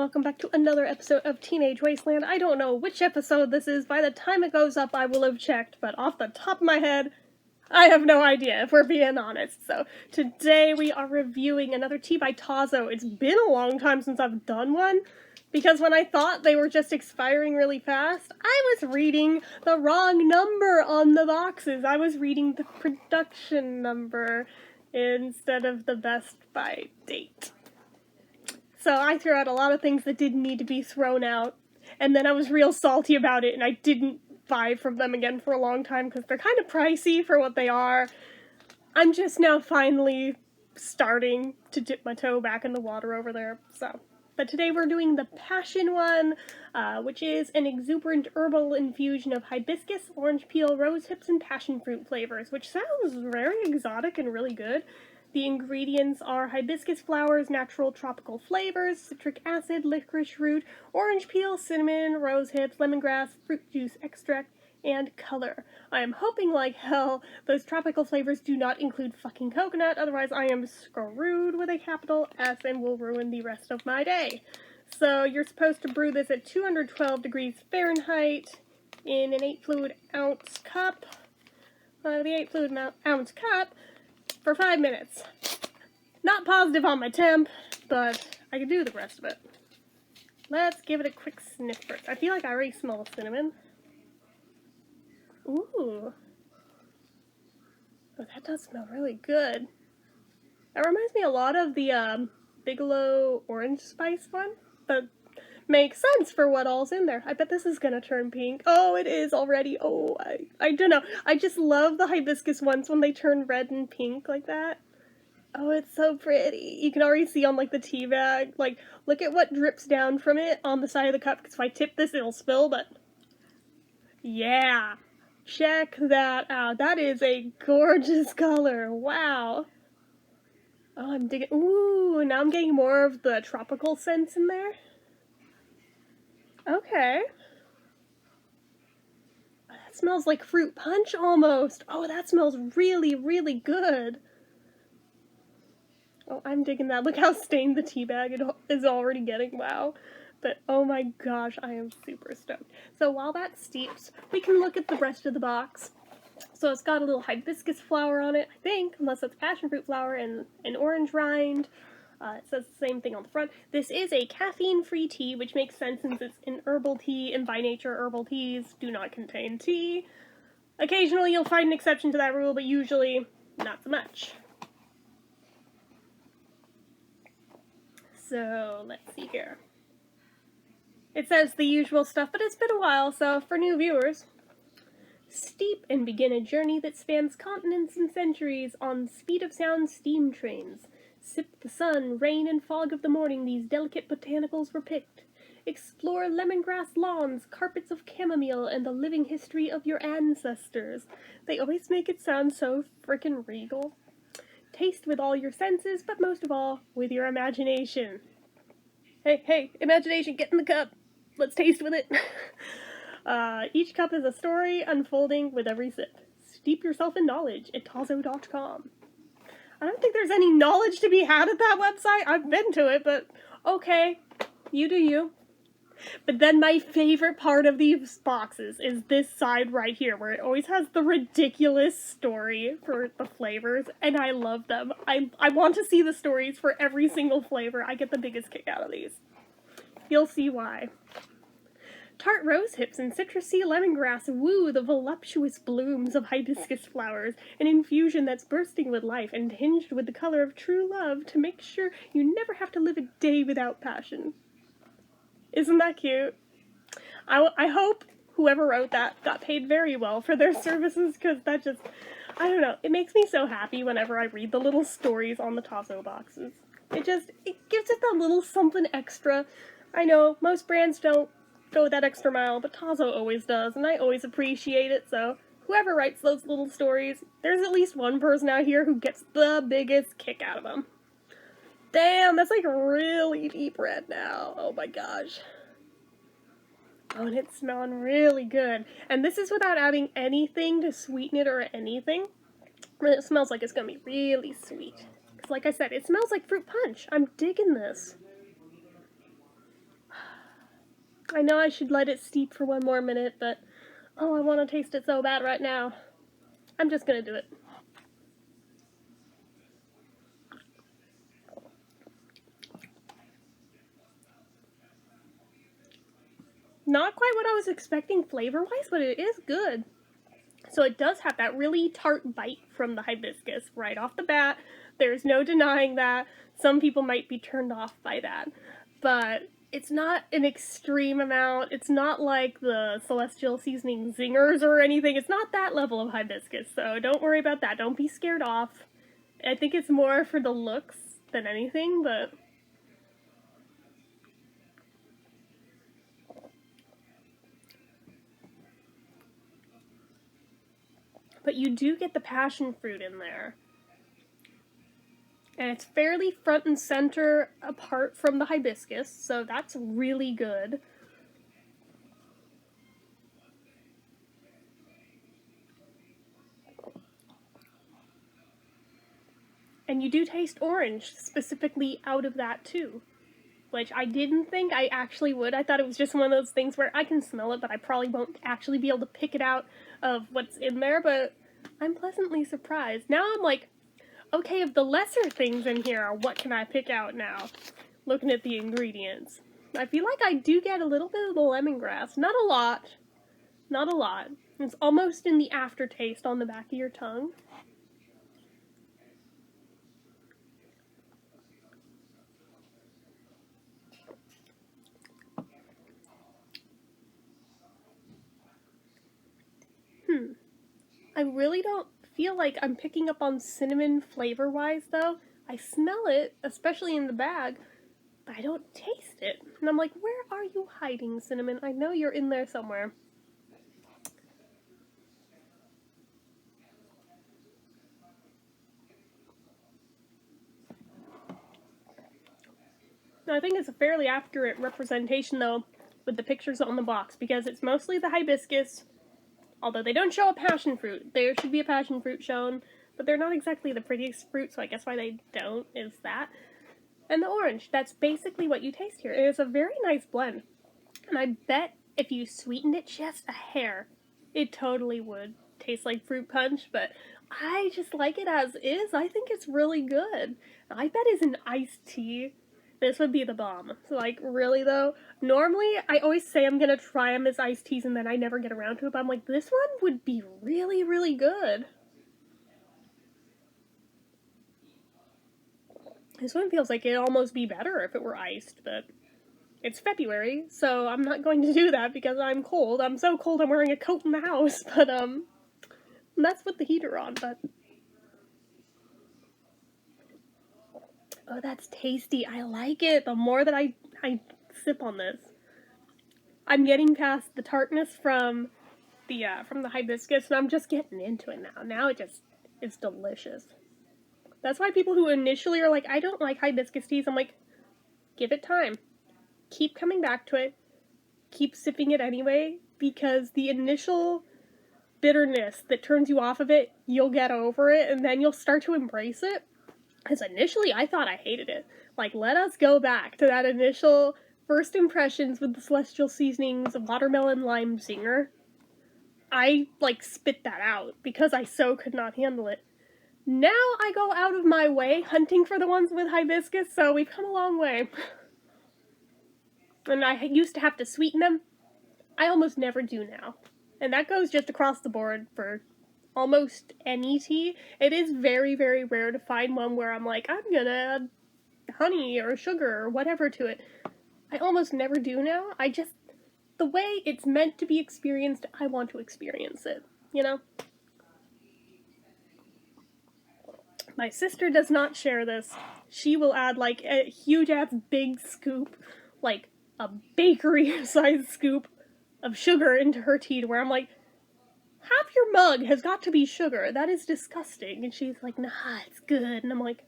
welcome back to another episode of Tea-nage Wasteland. I don't know which episode this is. By the time it goes up, I will have checked, but off the top of my head, I have no idea, if we're being honest. So, today we are reviewing another tea by Tazo. It's been a long time since I've done one, because when I thought they were just expiring really fast, I was reading the wrong number on the boxes. I was reading the production number instead of the best by date. So I threw out a lot of things that didn't need to be thrown out, and then I was real salty about it, and I didn't buy from them again for a long time because they're kind of pricey for what they are. I'm just now finally starting to dip my toe back in the water over there, so. But today we're doing the Passion one, which is an exuberant herbal infusion of hibiscus, orange peel, rose hips, and passion fruit flavors, which sounds very exotic and really good. The ingredients are hibiscus flowers, natural tropical flavors, citric acid, licorice root, orange peel, cinnamon, rose hips, lemongrass, fruit juice extract, and color. I am hoping like hell those tropical flavors do not include fucking coconut, otherwise I am screwed with a capital S and will ruin the rest of my day. So you're supposed to brew this at 212 degrees Fahrenheit in an 8 fluid ounce cup. The 8 fluid ounce cup for 5 minutes. Not positive on my temp, but I can do the rest of it. Let's give it a quick sniff first. I feel like I already smell cinnamon. Ooh. Oh, that does smell really good. That reminds me a lot of the Bigelow orange spice one, but makes sense for what all's in there. I bet this is gonna turn pink. Oh, it is already. Oh, I don't know. I just love the hibiscus ones when they turn red and pink like that. Oh, it's so pretty. You can already see on like the tea bag. Like, look at what drips down from it on the side of the cup, because if I tip this, it'll spill, but yeah. Check that out. That is a gorgeous color. Wow. Oh, I'm digging. Ooh, now I'm getting more of the tropical scents in there. Okay. That smells like fruit punch almost. Oh, that smells really, really good. Oh, I'm digging that. Look how stained the tea bag is already getting. Wow. But oh my gosh, I am super stoked. So while that steeps, we can look at the rest of the box. So it's got a little hibiscus flower on it, I think, unless it's passion fruit flower and an orange rind. It says the same thing on the front. This is a caffeine-free tea, which makes sense since it's an herbal tea, and by nature, herbal teas do not contain tea. Occasionally, you'll find an exception to that rule, but usually, not so much. So, let's see here. It says the usual stuff, but it's been a while, so for new viewers. Steep and begin a journey that spans continents and centuries on speed of sound steam trains. Sip the sun, rain, and fog of the morning these delicate botanicals were picked. Explore lemongrass lawns, carpets of chamomile, and the living history of your ancestors. They always make it sound so frickin' regal. Taste with all your senses, but most of all, with your imagination. Hey, imagination, get in the cup. Let's taste with it. Each cup is a story unfolding with every sip. Steep yourself in knowledge at Tazo.com. I don't think there's any knowledge to be had at that website. I've been to it, but okay, you do you. But then my favorite part of these boxes is this side right here, where it always has the ridiculous story for the flavors, and I love them. I want to see the stories for every single flavor. I get the biggest kick out of these. You'll see why. Tart rose hips and citrusy lemongrass woo the voluptuous blooms of hibiscus flowers, an infusion that's bursting with life and tinged with the color of true love to make sure you never have to live a day without passion. Isn't that cute? I hope whoever wrote that got paid very well for their services, because that just, I don't know, it makes me so happy whenever I read the little stories on the Tazo boxes. It gives it that little something extra. I know, most brands don't go that extra mile, but Tazo always does, and I always appreciate it, so whoever writes those little stories, there's at least one person out here who gets the biggest kick out of them. Damn, that's like really deep red now. Oh my gosh. Oh, and it's smelling really good. And this is without adding anything to sweeten it or anything. It smells like it's gonna be really sweet. Because like I said, it smells like fruit punch. I'm digging this. I know I should let it steep for one more minute, but oh, I want to taste it so bad right now. I'm just gonna do it. Not quite what I was expecting flavor-wise, but it is good. So it does have that really tart bite from the hibiscus right off the bat. There's no denying that. Some people might be turned off by that. But it's not an extreme amount. It's not like the Celestial Seasoning Zingers or anything. It's not that level of hibiscus, so don't worry about that. Don't be scared off. I think it's more for the looks than anything, but... But you do get the passion fruit in there. And it's fairly front and center apart from the hibiscus, so that's really good. And you do taste orange, specifically out of that too. Which I didn't think I actually would. I thought it was just one of those things where I can smell it, but I probably won't actually be able to pick it out of what's in there, but I'm pleasantly surprised. Now I'm like, okay, of the lesser things in here, what can I pick out now? Looking at the ingredients. I feel like I do get a little bit of the lemongrass. Not a lot. Not a lot. It's almost in the aftertaste on the back of your tongue. I really don't feel like I'm picking up on cinnamon flavor-wise, though. I smell it, especially in the bag, but I don't taste it. And I'm like, where are you hiding, cinnamon? I know you're in there somewhere. I think it's a fairly accurate representation, though, with the pictures on the box, because it's mostly the hibiscus. Although they don't show a passion fruit. There should be a passion fruit shown, but they're not exactly the prettiest fruit, so I guess why they don't is that. And the orange, that's basically what you taste here. It is a very nice blend. And I bet if you sweetened it just a hair, it totally would taste like fruit punch, but I just like it as is. I think it's really good. I bet as an iced tea, this would be the bomb. So, like, really though, normally I always say I'm gonna try them as iced teas and then I never get around to it, but I'm like, this one would be really, really good. This one feels like it'd almost be better if it were iced, but it's February, so I'm not going to do that because I'm cold. I'm so cold I'm wearing a coat in the house, but that's with the heater on, but... Oh, that's tasty. I like it. The more that I sip on this, I'm getting past the tartness from the hibiscus, and I'm just getting into it now. Now it just is delicious. That's why people who initially are like, I don't like hibiscus teas, I'm like, give it time. Keep coming back to it. Keep sipping it anyway, because the initial bitterness that turns you off of it, you'll get over it, and then you'll start to embrace it. Because initially I thought I hated it. Like, let us go back to that initial first impressions with the Celestial Seasonings Watermelon Lime Zinger. I, like, spit that out because I so could not handle it. Now I go out of my way hunting for the ones with hibiscus, so we've come a long way. And I used to have to sweeten them. I almost never do now. And that goes just across the board for almost any tea. It is very, very rare to find one where I'm like, I'm gonna add honey or sugar or whatever to it. I almost never do now. I just, the way it's meant to be experienced, I want to experience it, you know? My sister does not share this. She will add like a huge ass big scoop, like a bakery sized scoop of sugar into her tea, to where I'm like, half your mug has got to be sugar. That is disgusting. And she's like, nah, it's good. And I'm like,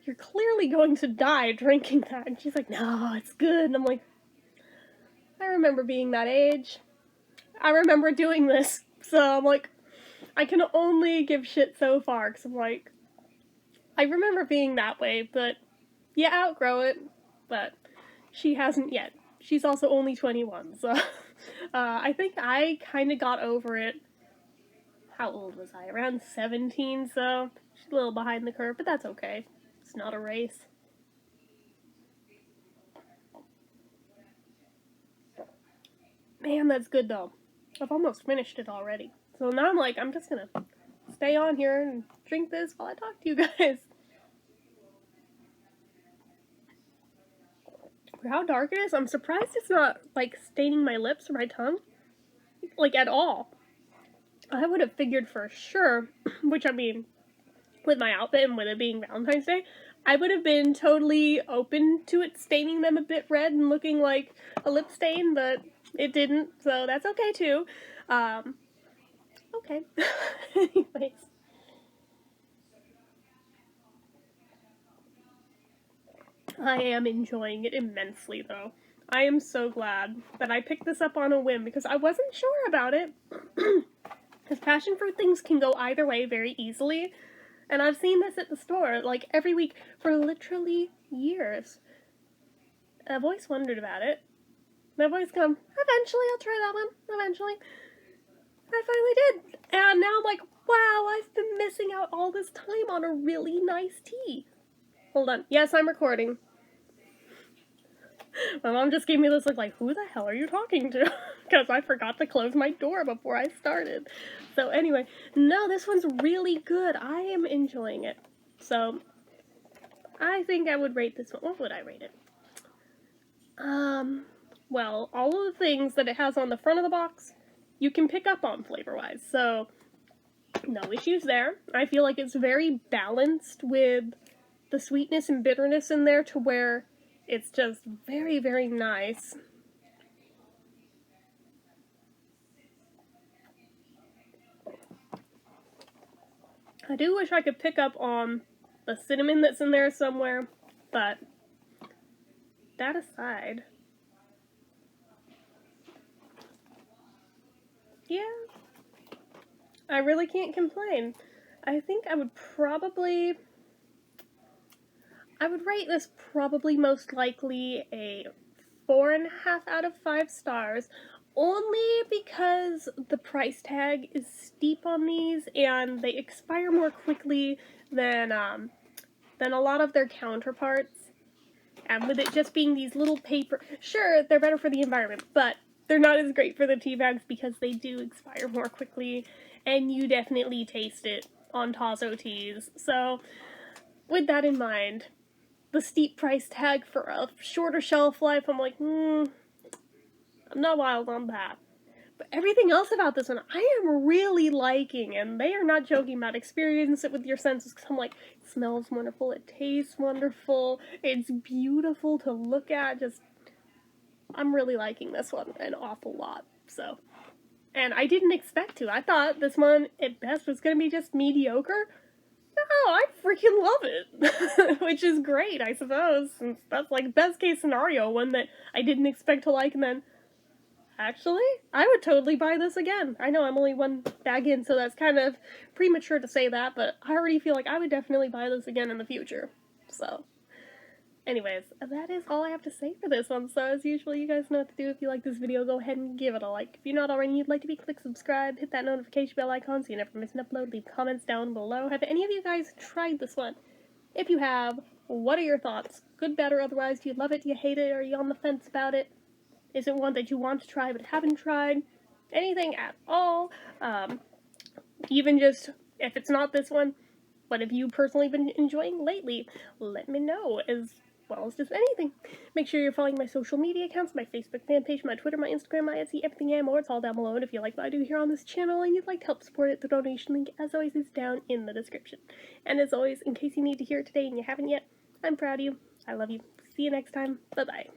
you're clearly going to die drinking that. And she's like, no, it's good. And I'm like, I remember being that age. I remember doing this. So I'm like, I can only give shit so far. Because I'm like, I remember being that way. But you outgrow it. But she hasn't yet. she's also only 21, so I think I kind of got over it. How old was I? Around 17, so she's a little behind the curve, but that's okay. It's not a race. Man, that's good though. I've almost finished it already. So now I'm like, I'm just gonna stay on here and drink this while I talk to you guys. For how dark it is, I'm surprised it's not, like, staining my lips or my tongue. Like, at all. I would have figured for sure, which I mean, with my outfit and with it being Valentine's Day, I would have been totally open to it staining them a bit red and looking like a lip stain, but it didn't, so that's okay too. Okay. Anyways. I am enjoying it immensely, though. I am so glad that I picked this up on a whim, because I wasn't sure about it. Because passion fruit things can go either way very easily. And I've seen this at the store, like, every week for literally years. I've always wondered about it. And I've always come, eventually I'll try that one. Eventually. I finally did. And now I'm like, wow, I've been missing out all this time on a really nice tea. Hold on. Yes, I'm recording. My mom just gave me this look like, who the hell are you talking to? Because I forgot to close my door before I started. So anyway, no, this one's really good. I am enjoying it. So, I think I would rate this one. What would I rate it? Well, all of the things that it has on the front of the box, you can pick up on flavor-wise. So, no issues there. I feel like it's very balanced with the sweetness and bitterness in there to where it's just very, very nice. I do wish I could pick up on the cinnamon that's in there somewhere, but that aside, yeah, I really can't complain. I think I would rate this probably most likely a 4.5 out of 5 stars, only because the price tag is steep on these and they expire more quickly than a lot of their counterparts. And with it just being these little paper, sure, they're better for the environment, but they're not as great for the tea bags because they do expire more quickly, and you definitely taste it on Tazo teas. So, with that in mind, the steep price tag for a shorter shelf life, I'm like, I'm not wild on that. But everything else about this one, I am really liking, and they are not joking about experience it with your senses, because I'm like, it smells wonderful, it tastes wonderful, it's beautiful to look at, just, I'm really liking this one an awful lot, so. And I didn't expect to. I thought this one, at best, was going to be just mediocre. No, I freaking love it, which is great, I suppose, since that's like best case scenario, one that I didn't expect to like, and then, actually, I would totally buy this again. I know I'm only one bag in, so that's kind of premature to say that, but I already feel like I would definitely buy this again in the future, so. Anyways, that is all I have to say for this one, so as usual, you guys know what to do. If you like this video, go ahead and give it a like. If you're not already, you'd like to be, click subscribe, hit that notification bell icon so you never miss an upload, leave comments down below. Have any of you guys tried this one? If you have, what are your thoughts? Good, bad, or otherwise? Do you love it? Do you hate it? Are you on the fence about it? Is it one that you want to try but haven't tried? Anything at all? Even just, if it's not this one, what have you personally been enjoying lately? Let me know, as well as just anything. Make sure you're following my social media accounts, my Facebook fan page, my Twitter, my Instagram, my Etsy, everything and more. It's all down below, and if you like what I do here on this channel and you'd like to help support it, the donation link, as always, is down in the description. And as always, in case you need to hear it today and you haven't yet, I'm proud of you. I love you. See you next time. Bye-bye.